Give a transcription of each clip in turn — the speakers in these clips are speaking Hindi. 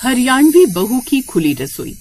हरियाणवी बहू की खुली रसोई।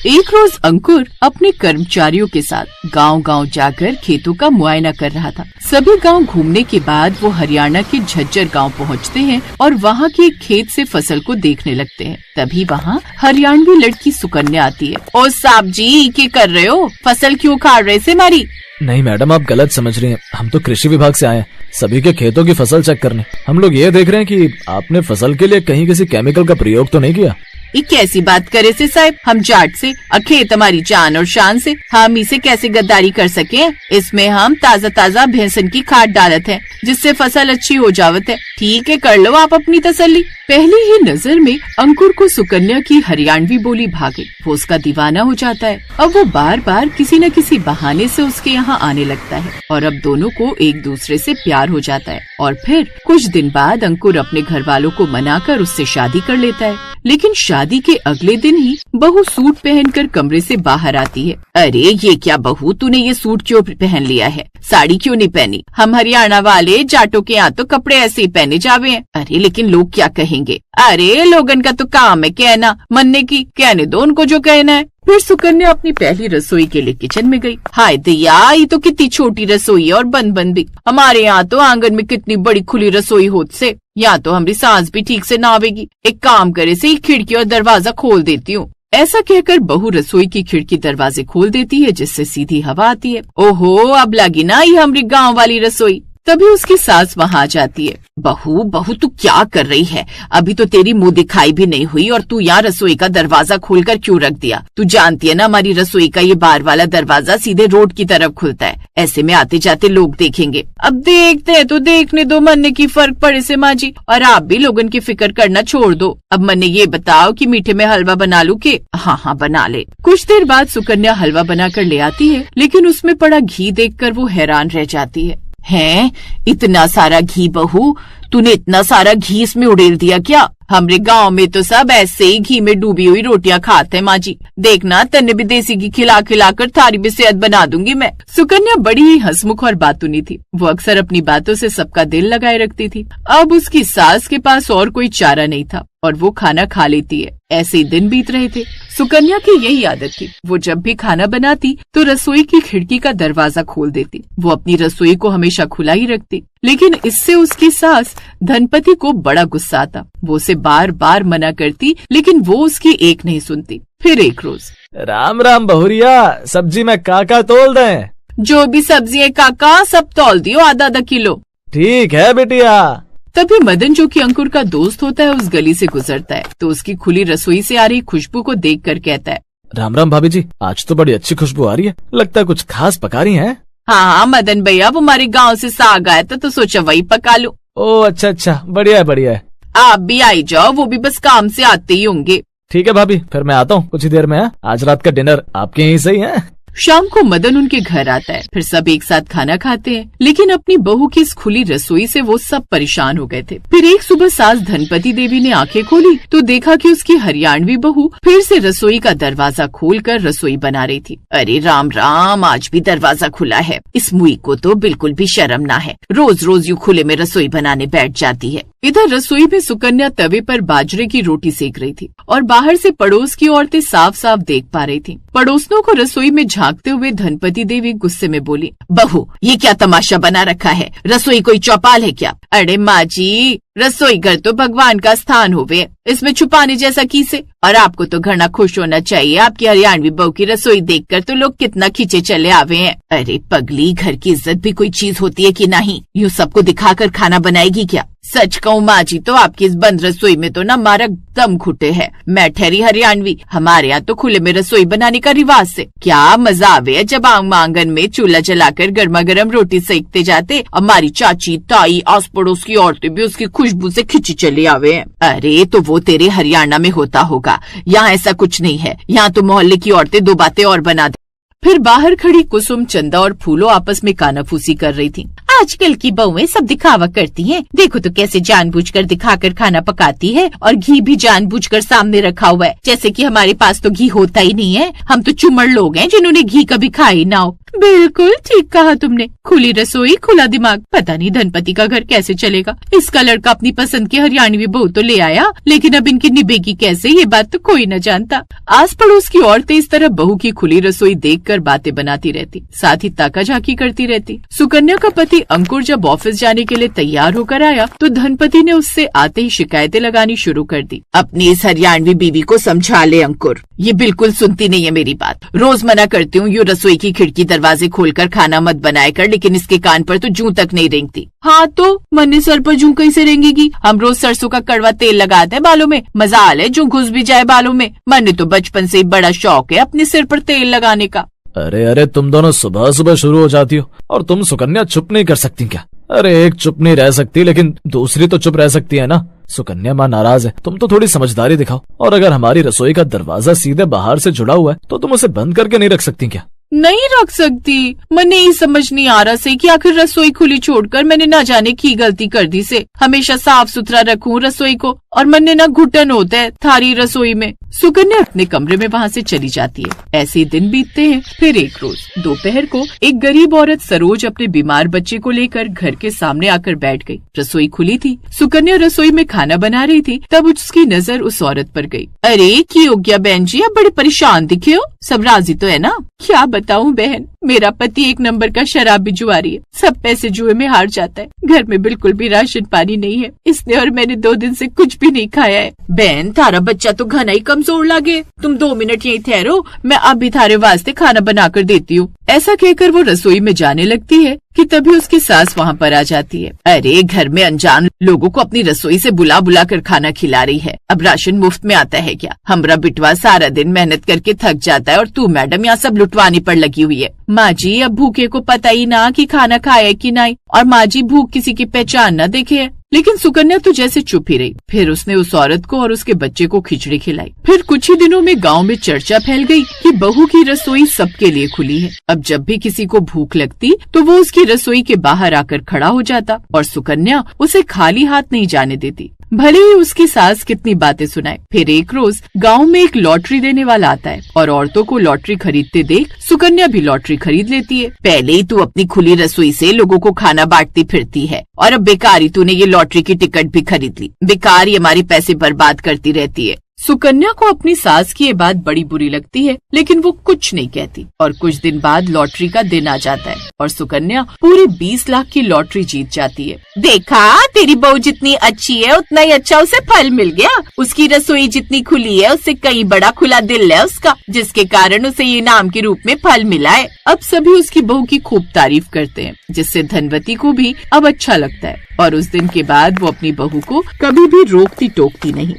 एक रोज अंकुर अपने कर्मचारियों के साथ गांव-गांव जाकर खेतों का मुआयना कर रहा था। सभी गांव घूमने के बाद वो हरियाणा के झज्जर गांव पहुंचते हैं और वहां के खेत से फसल को देखने लगते हैं। तभी वहां हरियाणवी लड़की सुकन्या आती है। ओ साहब जी, क्या कर रहे हो? फसल क्यों काट रहे से मारी? नहीं मैडम, आप गलत समझ रही हैं। हम तो कृषि विभाग से आए हैं, सभी के खेतों की फसल चेक करने। हम लोग ये देख रहे हैं कि आपने फसल के लिए कहीं किसी केमिकल का प्रयोग तो नहीं किया। ये कैसी बात करे से साहब? हम जाट से और खेत हमारी जान और शान से, हम इसे कैसे गद्दारी कर सके? इसमें हम ताज़ा ताज़ा भैंसन की खाद डालत है, जिससे फसल अच्छी हो जावत है। ठीक है, कर लो आप अपनी तसल्ली। पहली ही नजर में अंकुर को सुकन्या की हरियाणवी बोली भागे। वो उसका दीवाना हो जाता है। अब वो बार बार किसी न किसी बहाने से उसके यहाँ आने लगता है और अब दोनों को एक दूसरे से प्यार हो जाता है। और फिर कुछ दिन बाद अंकुर अपने घर वालों को मनाकर उससे शादी कर लेता है। लेकिन शादी के अगले दिन ही बहू सूट पहनकर कमरे से बाहर आती है। अरे ये क्या बहू, तूने ये सूट क्यों पहन लिया है? साड़ी क्यों नहीं पहनी? हम हरियाणा वाले जाटों के यहाँ तो कपड़े ऐसे ही पहने जावे हैं। अरे लेकिन लोग क्या कहेंगे? अरे लोगन का तो काम है कहना, मनने की, कहने दो उनको जो कहना है। फिर सुकन्या अपनी पहली रसोई के लिए किचन में गई। हाय दया, ये तो कितनी छोटी रसोई है और बंद भी। हमारे यहाँ तो आंगन में कितनी बड़ी खुली रसोई होत से, यहाँ तो हमारी सांस भी ठीक से ना आवेगी। एक काम करे से खिड़की और दरवाजा खोल देती हूँ। ऐसा कहकर बहू रसोई की खिड़की दरवाजे खोल देती है, जिससे सीधी हवा आती है। ओहो, अब लगी ना ये हमारी गाँव वाली रसोई। तभी उसकी सास वहाँ आ जाती है। बहू तू क्या कर रही है? अभी तो तेरी मुंह दिखाई भी नहीं हुई और तू यहाँ रसोई का दरवाजा खोलकर क्यों रख दिया? तू जानती है ना हमारी रसोई का ये बाहर वाला दरवाजा सीधे रोड की तरफ खुलता है। ऐसे में आते जाते लोग देखेंगे। अब देखते हैं तो देखने दो, मन्ने की फर्क पड़े से माँ जी। और आप भी लोगन की फिक्र करना छोड़ दो। अब मन्ने ये बताओ कि मीठे में हलवा बना लूं के? हाँ बना ले। कुछ देर बाद सुकन्या हलवा बनाकर ले आती है, लेकिन उसमें पड़ा घी देखकर वो हैरान रह जाती है। हैं, इतना सारा घी बहू, तूने इतना सारा घी इसमें उड़ेल दिया क्या? हमरे गांव में तो सब ऐसे ही घी में डूबी हुई रोटियां खाते हैं माँ जी। देखना, तन्ने भी देसी घी खिला खिलाकर थारी भी सेहत बना दूंगी मैं। सुकन्या बड़ी ही हंसमुख और बातूनी थी। वो अक्सर अपनी बातों से सबका दिल लगाए रखती थी। अब उसकी सास के पास और कोई चारा नहीं था और वो खाना खा लेती है। ऐसे ही दिन बीत रहे थे। सुकन्या की यही आदत थी। वो जब भी खाना बनाती तो रसोई की खिड़की का दरवाजा खोल देती। वो अपनी रसोई को हमेशा खुला ही रखती, लेकिन इससे उसकी सास धनपति को बड़ा गुस्सा आता। वो उसे बार बार मना करती, लेकिन वो उसकी एक नहीं सुनती। फिर एक रोज, राम राम बहुरिया, सब्जी में काका तोल दें? जो भी सब्जी है काका, सब तौल दियो, आधा आधा किलो। ठीक है बेटिया। तभी मदन, जो कि अंकुर का दोस्त होता है, उस गली से गुजरता है तो उसकी खुली रसोई से आ रही खुशबू को देखकर कहता है, राम राम भाभी जी, आज तो बड़ी अच्छी खुशबू आ रही है। लगता है कुछ खास पका रही हैं। हाँ मदन भैया, वो हमारे गांव से साग आया था तो सोचा वही पका लूं। ओह अच्छा, बढ़िया है। आप भी आई जाओ, वो भी बस काम से आते ही होंगे। ठीक है भाभी, फिर मैं आता हूँ कुछ ही देर में। आज रात का डिनर आपके यहीं सही है? शाम को मदन उनके घर आता है। फिर सब एक साथ खाना खाते हैं, लेकिन अपनी बहू की इस खुली रसोई से वो सब परेशान हो गए थे। फिर एक सुबह सास धनपति देवी ने आंखें खोली तो देखा कि उसकी हरियाणवी बहू फिर से रसोई का दरवाजा खोलकर रसोई बना रही थी। अरे राम राम, आज भी दरवाजा खुला है। इस मुई को तो बिल्कुल भी शर्म ना है, रोज रोज यूं खुले में रसोई बनाने बैठ जाती है। इधर रसोई में सुकन्या तवे पर बाजरे की रोटी सेक रही थी और बाहर से पड़ोस की औरतें साफ साफ देख पा रही थी। पड़ोसनों को रसोई में झांकते हुए धनपति देवी गुस्से में बोली, बहू ये क्या तमाशा बना रखा है? रसोई कोई चौपाल है क्या? अरे माँ जी, रसोई घर तो भगवान का स्थान होवे, इसमें छुपाने जैसा किसे? और आपको तो घना खुश होना चाहिए। आपकी हरियाणवी बहू की रसोई देखकर तो लोग कितना खींचे चले आवे हैं। अरे पगली, घर की इज्जत भी कोई चीज होती है कि नहीं? यूँ सबको दिखाकर खाना बनाएगी क्या? सच कहूँ माँ जी, तो आपकी इस बंद रसोई में तो ना मारा दम घुटे है। मैं ठहरी हरियाणवी, हमारे यहाँ तो खुले में रसोई बनाने का रिवाज से क्या मजा आवे जब आंगन में चूल्हा जलाकर गर्मा गर्म रोटी सेकते जाते। हमारी चाची, ताई, आस पड़ोस की औरतें भी उसकी खुशबू से खिंची चले आवे हैं। अरे तो वो तेरे हरियाणा में होता होगा, यहाँ ऐसा कुछ नहीं है। यहाँ तो मोहल्ले की औरतें दो बातें और बना दे। फिर बाहर खड़ी कुसुम, चंदा और फूलो आपस में कानाफूसी कर रही थी। आजकल की बहुएं सब दिखावा करती हैं। देखो तो कैसे जानबूझकर दिखाकर खाना पकाती है और घी भी जानबूझकर सामने रखा हुआ है, जैसे कि हमारे पास तो घी होता ही नहीं है। हम तो चुमड़ लोग हैं जिन्होंने घी कभी खाई ना हो। बिल्कुल ठीक कहा तुमने, खुली रसोई खुला दिमाग। पता नहीं धनपति का घर कैसे चलेगा। इसका लड़का अपनी पसंद की हरियाणवी बहू तो ले आया, लेकिन अब इनकी निभेगी कैसे, ये बात तो कोई न जानता। आस पड़ोस की औरतें इस तरह बहू की खुली रसोई देखकर बातें बनाती रहती, साथ ही ताका झाकी करती रहती। सुकन्या का पति अंकुर जब ऑफिस जाने के लिए तैयार होकर आया तो धनपति ने उससे आते ही शिकायतें लगानी शुरू कर दी। अपनी इस हरियाणवी बीवी को समझा ले अंकुर, ये बिल्कुल सुनती नहीं है मेरी बात। रोज मना करती हूँ यूँ रसोई की खिड़की दरवाजे खोलकर खाना मत बनाया कर, लेकिन इसके कान पर तो जूं तक नहीं रेंगती। हाँ तो मन्ने सर पर जूं कैसे रेंगेगी? हम रोज सरसों का कड़वा तेल लगाते हैं बालों में, मजाल है जूं घुस भी जाए बालों में। मन्ने तो बचपन से ही बड़ा शौक है अपने सिर पर तेल लगाने का। अरे अरे, तुम दोनों सुबह सुबह शुरू हो जाती हो, और तुम सुकन्या चुप नहीं कर सकती क्या? अरे एक चुप नहीं रह सकती, लेकिन दूसरी तो चुप रह सकती है ना। सुकन्या माँ नाराज है, तुम तो थोड़ी समझदारी दिखाओ। और अगर हमारी रसोई का दरवाजा सीधे बाहर से जुड़ा हुआ है तो तुम उसे बंद करके नहीं रख सकती क्या? नहीं रख सकती। मैंने ये समझ नहीं आ रहा से कि आखिर रसोई खुली छोड़कर मैंने ना जाने की गलती कर दी से। हमेशा साफ सुथरा रखूं रसोई को, और मन्ने ना घुटन होता है थारी रसोई में। सुकन्या अपने कमरे में वहाँ से चली जाती है। ऐसे ही दिन बीतते हैं। फिर एक रोज दोपहर को एक गरीब औरत सरोज अपने बीमार बच्चे को लेकर घर के सामने आकर बैठ गई। रसोई खुली थी, सुकन्या रसोई में खाना बना रही थी, तब उसकी नजर उस औरत पर गई। अरे की हो गया बहन जी, अब बड़े परेशान दिखे हो, सब राजी तो है ना? क्या बताऊं बहन, मेरा पति एक नंबर का शराबी जुआरी है, सब पैसे जुए में हार जाता है। घर में बिल्कुल भी राशन पानी नहीं है, इसने और मैंने 2 दिन से कुछ भी नहीं खाया है। बहन तारा बच्चा तो घना ही कमजोर लगे, तुम 2 मिनट यहीं ठहरो, मैं अभी थारे वास्ते खाना बना कर देती हूँ। ऐसा कहकर वो रसोई में जाने लगती है कि तभी उसकी सास वहाँ पर आ जाती है। अरे घर में अनजान लोगों को अपनी रसोई से बुला बुला कर खाना खिला रही है, अब राशन मुफ्त में आता है क्या? हमरा बिटवा सारा दिन मेहनत करके थक जाता है और तू मैडम यहाँ सब लुटवाने पर लगी हुई है। माँ जी अब भूखे को पता ही ना कि खाना खाया कि नहीं, और माँ जी भूख किसी की पहचान न देखे है। लेकिन सुकन्या तो जैसे चुप ही रही। फिर उसने उस औरत को और उसके बच्चे को खिचड़ी खिलाई। फिर कुछ ही दिनों में गांव में चर्चा फैल गई कि बहू की रसोई सबके लिए खुली है। अब जब भी किसी को भूख लगती तो वो उसकी रसोई के बाहर आकर खड़ा हो जाता और सुकन्या उसे खाली हाथ नहीं जाने देती, भले ही उसकी सास कितनी बातें सुनाए। फिर एक रोज गांव में एक लॉटरी देने वाला आता है और औरतों को लॉटरी खरीदते देख सुकन्या भी लॉटरी खरीद लेती है। पहले ही तू अपनी खुली रसोई से लोगों को खाना बांटती फिरती है, और अब बेकार ही तूने ये लॉटरी की टिकट भी खरीद ली, बेकार ही हमारे पैसे बर्बाद करती रहती है। सुकन्या को अपनी सास की ये बात बड़ी बुरी लगती है, लेकिन वो कुछ नहीं कहती। और कुछ दिन बाद लॉटरी का दिन आ जाता है और सुकन्या पूरी 20 लाख की लॉटरी जीत जाती है। देखा, तेरी बहू जितनी अच्छी है उतना ही अच्छा उसे फल मिल गया। उसकी रसोई जितनी खुली है उससे कहीं बड़ा खुला दिल है उसका, जिसके कारण उसे ये इनाम के रूप में फल मिला है। अब सभी उसकी बहू की खूब तारीफ करते हैं, जिससे धनवती को भी अब अच्छा लगता है, और उस दिन के बाद वो अपनी बहू को कभी भी रोकती टोकती नहीं।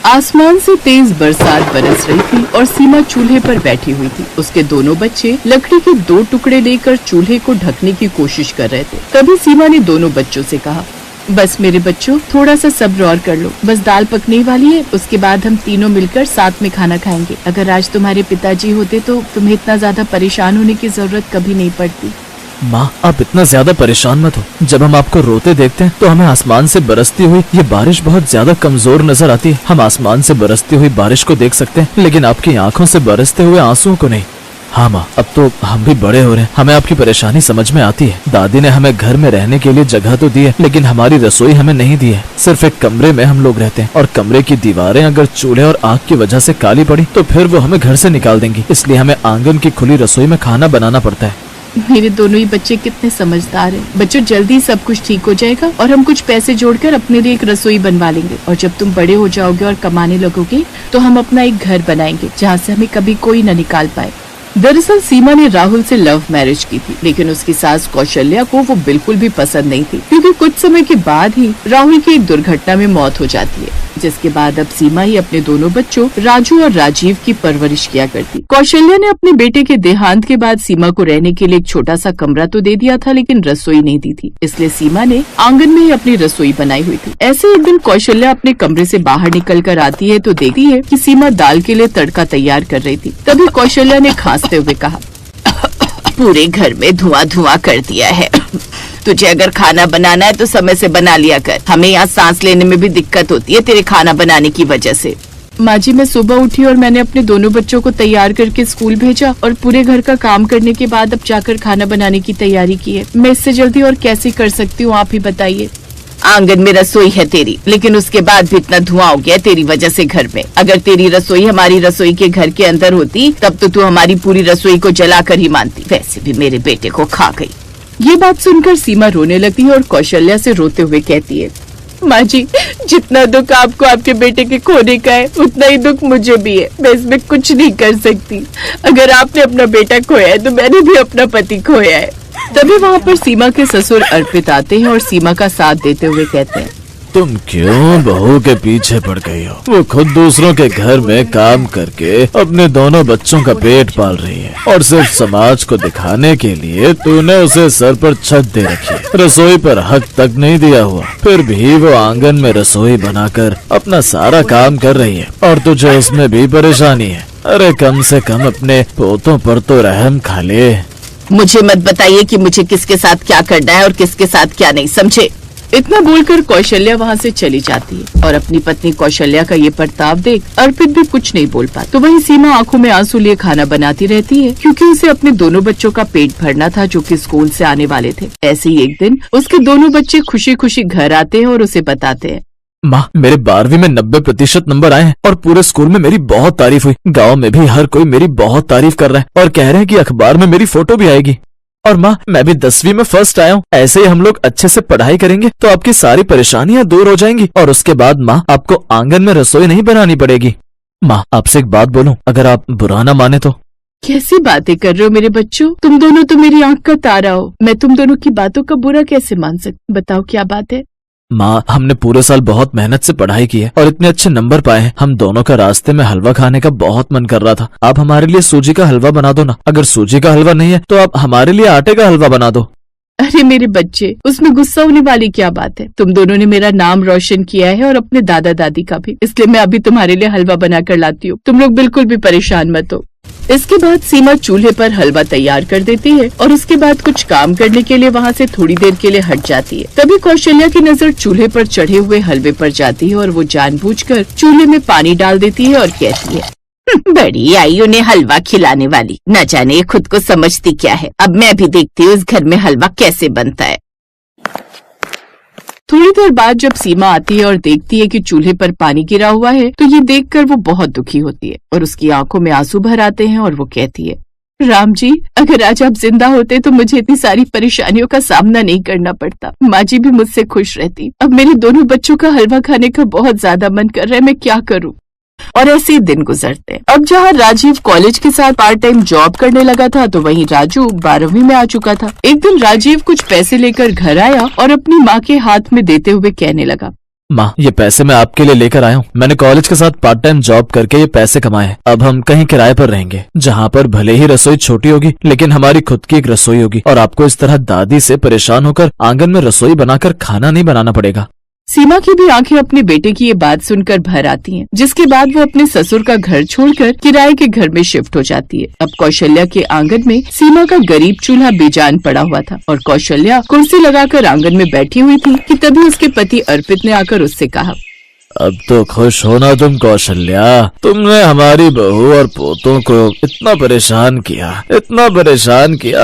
आसमान से तेज बरसात बरस रही थी और सीमा चूल्हे पर बैठी हुई थी। उसके दोनों बच्चे लकड़ी के 2 टुकड़े लेकर चूल्हे को ढकने की कोशिश कर रहे थे। तभी सीमा ने दोनों बच्चों से कहा, बस मेरे बच्चों थोड़ा सा सब्र और कर लो, बस दाल पकने वाली है, उसके बाद हम तीनों मिलकर साथ में खाना खाएंगे। अगर आज तुम्हारे पिताजी होते तो तुम्हें इतना ज्यादा परेशान होने की जरूरत कभी नहीं पड़ती। माँ आप इतना ज्यादा परेशान मत हो। जब हम आपको रोते देखते हैं तो हमें आसमान से बरसती हुई ये बारिश बहुत ज्यादा कमजोर नजर आती है। हम आसमान से बरसती हुई बारिश को देख सकते हैं, लेकिन आपकी आंखों से बरसते हुए आंसुओं को नहीं। हाँ माँ, अब तो हम भी बड़े हो रहे हैं, हमें आपकी परेशानी समझ में आती है। दादी ने हमें घर में रहने के लिए जगह तो दी है, लेकिन हमारी रसोई हमें नहीं दी है। सिर्फ एक कमरे में हम लोग रहते हैं, और कमरे की दीवारें अगर चूल्हे और आग की वजह से काली पड़ी तो फिर वो हमें घर से निकाल देंगी। इसलिए हमें आंगन की खुली रसोई में खाना बनाना पड़ता है। मेरे दोनों ही बच्चे कितने समझदार हैं। बच्चों जल्दी सब कुछ ठीक हो जाएगा और हम कुछ पैसे जोड़कर अपने लिए एक रसोई बनवा लेंगे, और जब तुम बड़े हो जाओगे और कमाने लगोगे तो हम अपना एक घर बनाएंगे जहाँ से हमें कभी कोई न निकाल पाए। दरअसल सीमा ने राहुल से लव मैरिज की थी, लेकिन उसकी सास कौशल्या को वो बिल्कुल भी पसंद नहीं थी, क्योंकि कुछ समय के बाद ही राहुल की एक दुर्घटना में मौत हो जाती है, जिसके बाद अब सीमा ही अपने दोनों बच्चों राजू और राजीव की परवरिश किया करती। कौशल्या ने अपने बेटे के देहांत के बाद सीमा को रहने के लिए एक छोटा सा कमरा तो दे दिया था, लेकिन रसोई नहीं दी थी, इसलिए सीमा ने आंगन में ही अपनी रसोई बनाई हुई थी। ऐसे एक दिन कौशल्या अपने कमरे से बाहर निकल कर आती है तो देखती है कि सीमा दाल के लिए तड़का तैयार कर रही थी। तभी कौशल्या ने खांसते हुए कहा, पूरे घर में धुआं धुआं कर दिया है। तुझे अगर खाना बनाना है तो समय से बना लिया कर। हमें यहाँ सांस लेने में भी दिक्कत होती है तेरे खाना बनाने की वजह से। माँ जी, मैं सुबह उठी और मैंने अपने दोनों बच्चों को तैयार करके स्कूल भेजा और पूरे घर का काम करने के बाद अब जाकर खाना बनाने की तैयारी की है। मैं इससे जल्दी और कैसे कर सकती हूँ, आप ही बताइए। आंगन में रसोई है तेरी, लेकिन उसके बाद भी इतना धुआं हो गया तेरी वजह से घर में। अगर तेरी रसोई हमारी रसोई के घर के अंदर होती तब तो तू हमारी पूरी रसोई को जलाकर ही मानती। वैसे भी मेरे बेटे को खा गई। ये बात सुनकर सीमा रोने लगती है और कौशल्या से रोते हुए कहती है, माँ जी, जितना दुख आपको आपके बेटे के खोने का है उतना ही दुख मुझे भी है। मैं इसमें कुछ नहीं कर सकती। अगर आपने अपना बेटा खोया है तो मैंने भी अपना पति खोया है। तभी वहाँ पर सीमा के ससुर अर्पित आते हैं और सीमा का साथ देते हुए कहते हैं, तुम क्यों बहू के पीछे पड़ गई हो? वो खुद दूसरों के घर में काम करके अपने दोनों बच्चों का पेट पाल रही है और सिर्फ समाज को दिखाने के लिए तूने उसे सर पर छत दे रखी है। रसोई पर हक तक नहीं दिया हुआ, फिर भी वो आंगन में रसोई बनाकर अपना सारा काम कर रही है और तुझे उसमें भी परेशानी है। अरे कम से कम अपने पोतों पर तो रहम खा ले। मुझे मत बताइए कि मुझे किसके साथ क्या करना है और किसके साथ क्या नहीं, समझे? इतना बोलकर कौशल्या वहाँ से चली जाती है और अपनी पत्नी कौशल्या का ये बर्ताव देख अर्पित भी कुछ नहीं बोल पाता। तो वहीं सीमा आंखों में आंसू लिए खाना बनाती रहती है, क्योंकि उसे अपने दोनों बच्चों का पेट भरना था जो कि स्कूल से आने वाले थे। ऐसे ही एक दिन उसके दोनों बच्चे खुशी खुशी घर आते हैं और उसे बताते हैं, माँ, मेरे 12वीं में 90% नंबर आए हैं और पूरे स्कूल में मेरी बहुत तारीफ हुई। गांव में भी हर कोई मेरी बहुत तारीफ कर रहा है और कह रहे हैं कि अखबार में मेरी फोटो भी आएगी। और माँ, मैं भी 10वीं में फर्स्ट आया हूँ। ऐसे ही हम लोग अच्छे से पढ़ाई करेंगे तो आपकी सारी परेशानियाँ दूर हो जाएंगी और उसके बाद माँ, आपको आंगन में रसोई नहीं बनानी पड़ेगी। माँ, आपसे एक बात बोलूं, अगर आप बुरा ना माने तो। कैसी बातें कर रहे हो मेरे बच्चों? तुम दोनों तो मेरी आंख का तारा हो। मैं तुम दोनों की बातों का बुरा कैसे मान सकती? बताओ क्या बात है? माँ, हमने पूरे साल बहुत मेहनत से पढ़ाई की है और इतने अच्छे नंबर पाए हैं। हम दोनों का रास्ते में हलवा खाने का बहुत मन कर रहा था। आप हमारे लिए सूजी का हलवा बना दो ना। अगर सूजी का हलवा नहीं है तो आप हमारे लिए आटे का हलवा बना दो। अरे मेरे बच्चे, उसमें गुस्सा होने वाली क्या बात है? तुम दोनों ने मेरा नाम रोशन किया है और अपने दादा दादी का भी, इसलिए मैं अभी तुम्हारे लिए हलवा बना कर लाती हूँ। तुम लोग बिल्कुल भी परेशान मत हो। इसके बाद सीमा चूल्हे पर हलवा तैयार कर देती है और उसके बाद कुछ काम करने के लिए वहाँ से थोड़ी देर के लिए हट जाती है। तभी कौशल्या की नजर चूल्हे पर चढ़े हुए हलवे पर जाती है और वो जानबूझकर चूल्हे में पानी डाल देती है और कहती है, बड़ी आई उन्हें हलवा खिलाने वाली, न जाने ये खुद को समझती क्या है। अब मैं भी देखती हूँ इस घर में हलवा कैसे बनता है। थोड़ी देर बाद जब सीमा आती है और देखती है कि चूल्हे पर पानी गिरा हुआ है तो ये देखकर वो बहुत दुखी होती है और उसकी आंखों में आंसू भर आते हैं और वो कहती है, राम जी, अगर आज आप जिंदा होते तो मुझे इतनी सारी परेशानियों का सामना नहीं करना पड़ता। माँ जी भी मुझसे खुश रहती। अब मेरे दोनों बच्चों का हलवा खाने का बहुत ज्यादा मन कर रहा है, मैं क्या करूँ? और ऐसे ही दिन गुजरते हैं। अब जहाँ राजीव कॉलेज के साथ पार्ट टाइम जॉब करने लगा था तो वहीं राजू 12वीं में आ चुका था। एक दिन राजीव कुछ पैसे लेकर घर आया और अपनी माँ के हाथ में देते हुए कहने लगा, माँ, ये पैसे मैं आपके लिए लेकर आया हूँ। मैंने कॉलेज के साथ पार्ट टाइम जॉब करके ये पैसे कमाए हैं। अब हम कहीं किराए पर रहेंगे, जहाँ पर भले ही रसोई छोटी होगी लेकिन हमारी खुद की एक रसोई होगी और आपको इस तरह दादी से परेशान होकर आंगन में रसोई बनाकर खाना नहीं बनाना पड़ेगा। सीमा की भी आंखें अपने बेटे की ये बात सुनकर भर आती हैं, जिसके बाद वो अपने ससुर का घर छोड़कर किराए के घर में शिफ्ट हो जाती है। अब कौशल्या के आंगन में सीमा का गरीब चूल्हा बेजान पड़ा हुआ था और कौशल्या कुर्सी लगाकर आंगन में बैठी हुई थी कि तभी उसके पति अर्पित ने आकर उससे कहा, अब तो खुश होना तुम कौशल्या। तुमने हमारी बहू और पोतों को इतना परेशान किया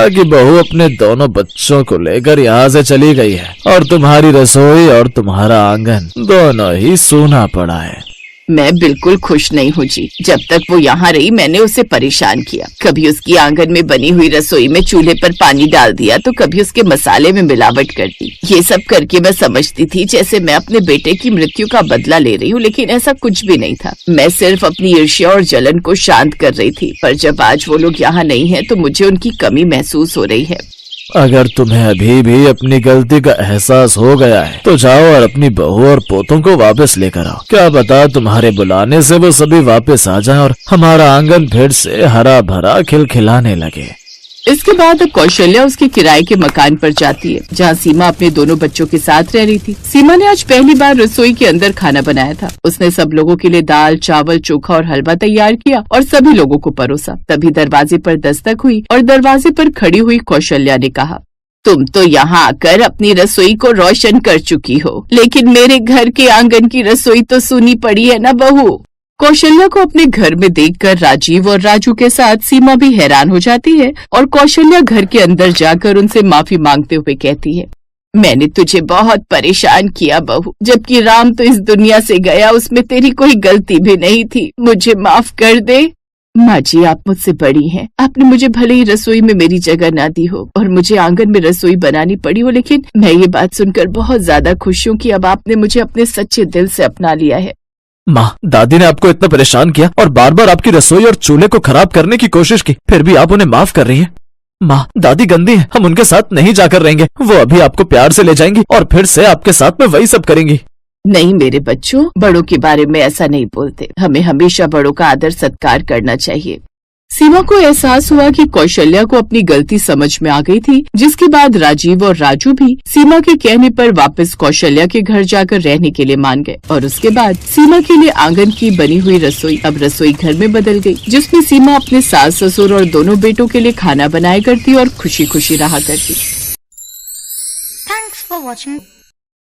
कि बहू अपने दोनों बच्चों को लेकर यहाँ से चली गई है और तुम्हारी रसोई और तुम्हारा आंगन दोनों ही सूना पड़ा है। मैं बिल्कुल खुश नहीं हूँ जी। जब तक वो यहाँ रही मैंने उसे परेशान किया। कभी उसकी आंगन में बनी हुई रसोई में चूल्हे पर पानी डाल दिया तो कभी उसके मसाले में मिलावट कर दी। ये सब करके मैं समझती थी जैसे मैं अपने बेटे की मृत्यु का बदला ले रही हूँ, लेकिन ऐसा कुछ भी नहीं था। मैं सिर्फ अपनी ईर्ष्या और जलन को शांत कर रही थी। पर जब आज वो लोग यहाँ नहीं है तो मुझे उनकी कमी महसूस हो रही है। अगर तुम्हें अभी भी अपनी गलती का एहसास हो गया है तो जाओ और अपनी बहू और पोतों को वापस लेकर आओ। क्या पता तुम्हारे बुलाने से वो सभी वापस आ जाएं और हमारा आंगन फिर से हरा भरा खिलखिलाने लगे। इसके बाद अब कौशल्या उसके किराए के मकान पर जाती है, जहाँ सीमा अपने दोनों बच्चों के साथ रह रही थी। सीमा ने आज पहली बार रसोई के अंदर खाना बनाया था। उसने सब लोगों के लिए दाल, चावल, चोखा और हलवा तैयार किया और सभी लोगों को परोसा। तभी दरवाजे पर दस्तक हुई और दरवाजे पर खड़ी हुई कौशल्या ने कहा, तुम तो यहाँ आकर अपनी रसोई को रोशन कर चुकी हो, लेकिन मेरे घर के आंगन की रसोई तो सूनी पड़ी है ना बहू। कौशल्या को अपने घर में देखकर राजीव और राजू के साथ सीमा भी हैरान हो जाती है और कौशल्या घर के अंदर जाकर उनसे माफी मांगते हुए कहती है, मैंने तुझे बहुत परेशान किया बहू, जबकि राम तो इस दुनिया से गया, उसमें तेरी कोई गलती भी नहीं थी, मुझे माफ कर दे। माँ जी, आप मुझसे बड़ी हैं, आपने मुझे भले ही रसोई में मेरी जगह ना दी हो और मुझे आंगन में रसोई बनानी पड़ी हो, लेकिन मैं ये बात सुनकर बहुत ज्यादा खुश हूँ कि अब आपने मुझे अपने सच्चे दिल से अपना लिया है। माँ, दादी ने आपको इतना परेशान किया और बार बार आपकी रसोई और चूल्हे को खराब करने की कोशिश की, फिर भी आप उन्हें माफ कर रही हैं। माँ, दादी गंदी है, हम उनके साथ नहीं जाकर रहेंगे, वो अभी आपको प्यार से ले जाएंगी और फिर से आपके साथ में वही सब करेंगी। नहीं मेरे बच्चों, बड़ों के बारे में ऐसा नहीं बोलते, हमें हमेशा बड़ों का आदर सत्कार करना चाहिए। सीमा को एहसास हुआ कि कौशल्या को अपनी गलती समझ में आ गई थी, जिसके बाद राजीव और राजू भी सीमा के कहने पर वापस कौशल्या के घर जाकर रहने के लिए मान गए और उसके बाद सीमा के लिए आंगन की बनी हुई रसोई अब रसोई घर में बदल गई, जिसमें सीमा अपने सास ससुर और दोनों बेटों के लिए खाना बनाया करती और खुशी खुशी रहा करती। Thanks for watching.